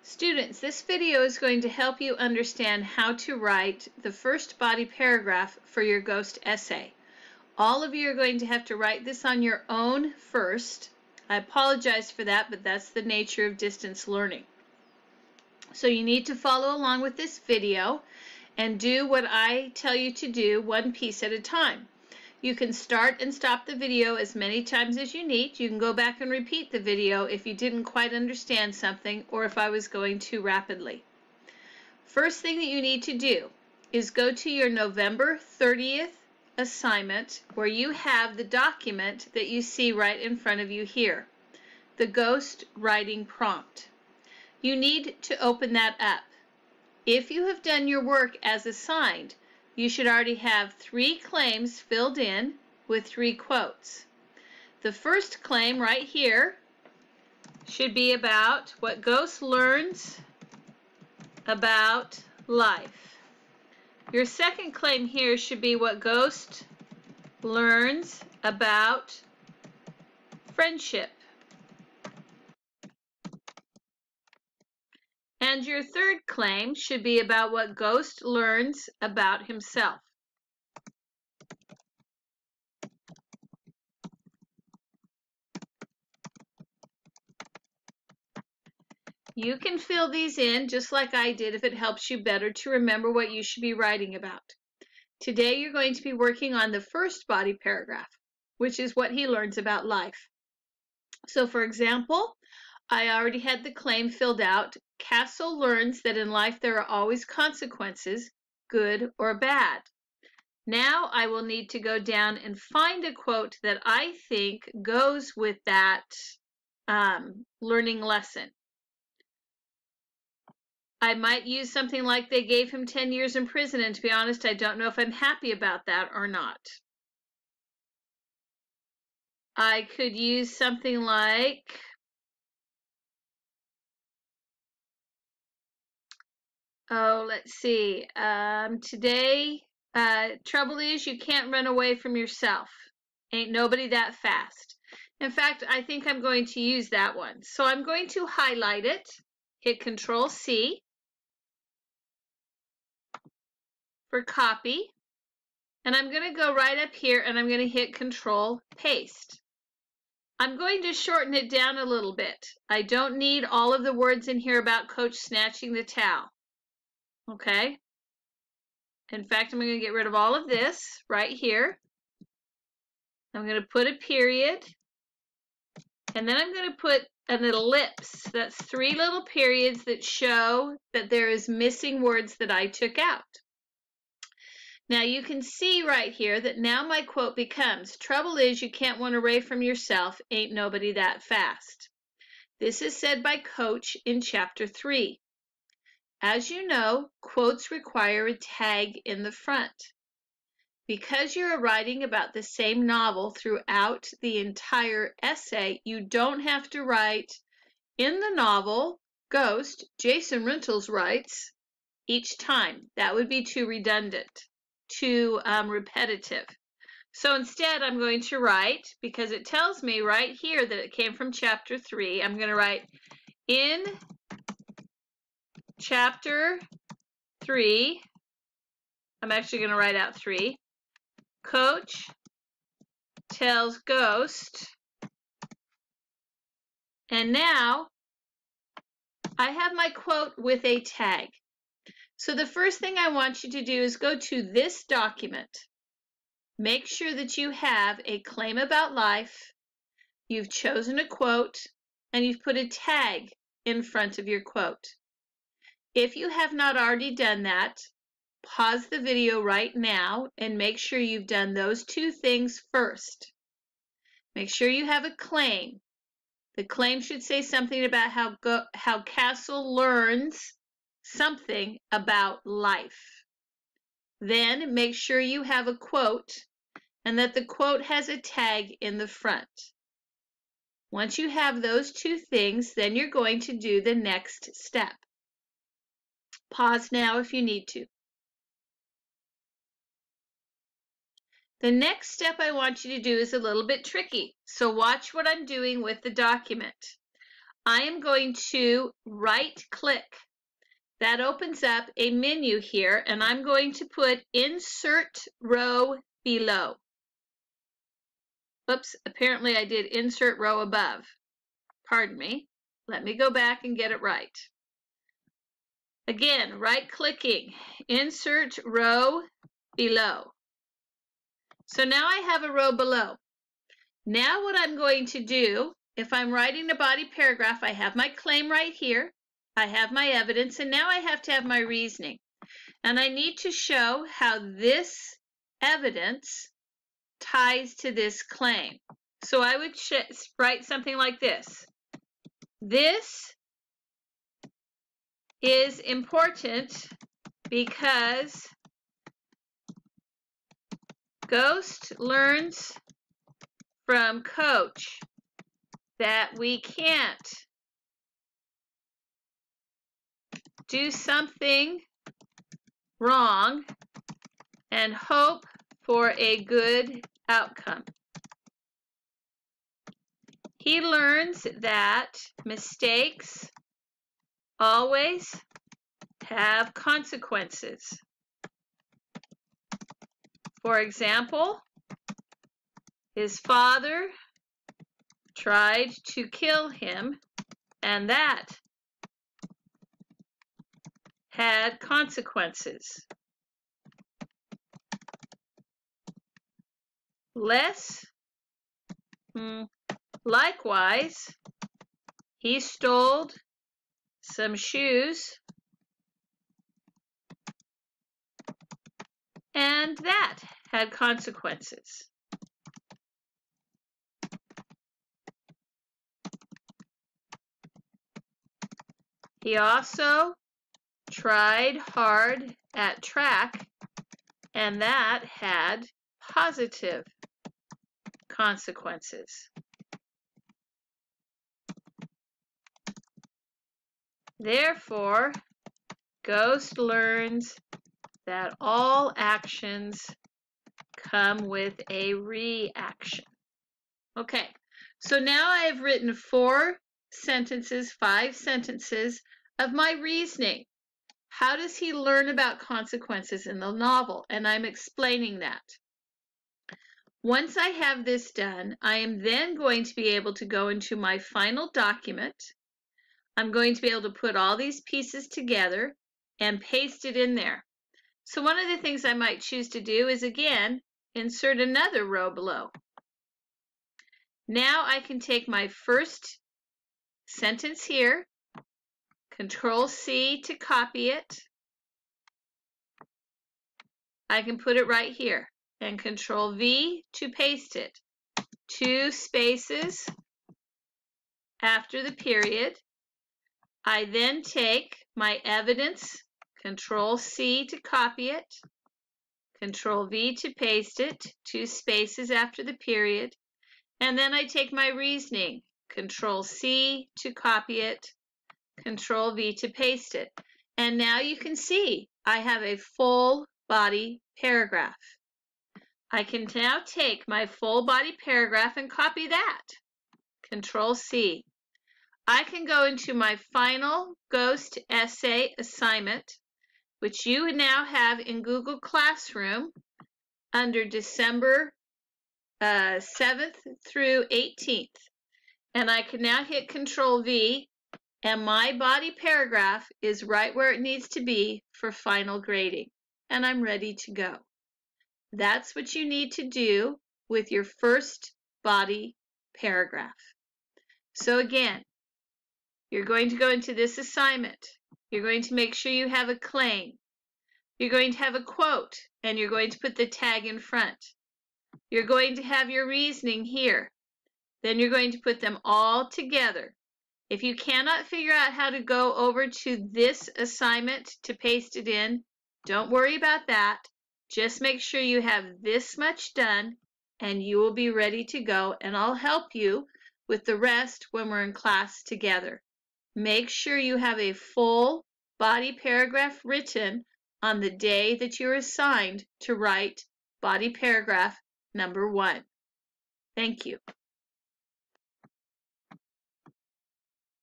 Students, this video is going to help you understand how to write the first body paragraph for your ghost essay. All of you are going to have to write this on your own first. I apologize for that, but that's the nature of distance learning. So you need to follow along with this video and do what I tell you to do, one piece at a time. You can start and stop the video as many times as you need. You can go back and repeat the video if you didn't quite understand something or if I was going too rapidly. First thing that you need to do is go to your November 30th assignment where you have the document that you see right in front of you here, the ghost writing prompt. You need to open that up. If you have done your work as assigned, you should already have 3 claims filled in with 3 quotes. The first claim right here should be about what ghost learns about life. Your second claim here should be what ghost learns about friendship. And your third claim should be about what ghost learns about himself. You can fill these in just like I did if it helps you better to remember what you should be writing about. Today you're going to be working on the first body paragraph, which is what he learns about life. So for example, I already had the claim filled out. Castle learns that in life there are always consequences, good or bad. Now I will need to go down and find a quote that I think goes with that learning lesson. I might use something like they gave him 10 years in prison, and to be honest, I don't know if I'm happy about that or not. I could use something like, let's see, today, trouble is you can't run away from yourself. Ain't nobody that fast. In fact, I think I'm going to use that one. So I'm going to highlight it, hit Control-C for copy, and I'm going to go right up here and I'm going to hit Control-Paste. I'm going to shorten it down a little bit. I don't need all of the words in here about Coach snatching the towel. Okay? In fact, I'm going to get rid of all of this right here. I'm going to put a period, and then I'm going to put an ellipse. That's 3 little periods that show that there is missing words that I took out. Now you can see right here that now my quote becomes, trouble is you can't run away from yourself, ain't nobody that fast. This is said by Coach in Chapter 3. As you know, quotes require a tag in the front. Because you're writing about the same novel throughout the entire essay, you don't have to write in the novel, Ghost, Jason Rentals writes, each time. That would be too redundant, too repetitive. So instead, I'm going to write, because it tells me right here that it came from Chapter 3, I'm going to write in Chapter 3, I'm actually going to write out 3, Coach tells Ghost, and now I have my quote with a tag. So the first thing I want you to do is go to this document. Make sure that you have a claim about life, you've chosen a quote, and you've put a tag in front of your quote. If you have not already done that, pause the video right now and make sure you've done those 2 things first. Make sure you have a claim. The claim should say something about how Castle learns something about life. Then make sure you have a quote and that the quote has a tag in the front. Once you have those 2 things, then you're going to do the next step. Pause now if you need to. The next step I want you to do is a little bit tricky, so watch what I'm doing with the document. I am going to right-click. That opens up a menu here, and I'm going to put Insert Row Below. Oops, apparently I did Insert Row Above. Pardon me. Let me go back and get it right. Again, right-clicking, Insert Row Below. So now I have a row below. Now what I'm going to do, if I'm writing the body paragraph, I have my claim right here. I have my evidence, and now I have to have my reasoning. And I need to show how this evidence ties to this claim. So I would write something like this. This is important because Ghost learns from Coach that we can't do something wrong and hope for a good outcome. He learns that mistakes always have consequences. For example, his father tried to kill him, and that had consequences. Likewise, he stole some shoes, and that had consequences. He also tried hard at track, and that had positive consequences. Therefore, Ghost learns that all actions come with a reaction. Okay, so now I have written 5 sentences of my reasoning. How does he learn about consequences in the novel? And I'm explaining that. Once I have this done, I am then going to be able to go into my final document. I'm going to be able to put all these pieces together and paste it in there. So one of the things I might choose to do is, again, insert another row below. Now I can take my first sentence here, Control-C to copy it. I can put it right here, and Control-V to paste it. 2 spaces after the period. I then take my evidence, Control-C to copy it, Control-V to paste it, 2 spaces after the period, and then I take my reasoning, Control-C to copy it, Control-V to paste it. And now you can see I have a full body paragraph. I can now take my full body paragraph and copy that, Control-C. I can go into my final Ghost essay assignment, which you now have in Google Classroom under December 7th through 18th. And I can now hit Control-V, and my body paragraph is right where it needs to be for final grading. And I'm ready to go. That's what you need to do with your first body paragraph. So again, you're going to go into this assignment. You're going to make sure you have a claim. You're going to have a quote, and you're going to put the tag in front. You're going to have your reasoning here. Then you're going to put them all together. If you cannot figure out how to go over to this assignment to paste it in, don't worry about that. Just make sure you have this much done, and you will be ready to go, and I'll help you with the rest when we're in class together. Make sure you have a full body paragraph written on the day that you're assigned to write body paragraph number 1. Thank you.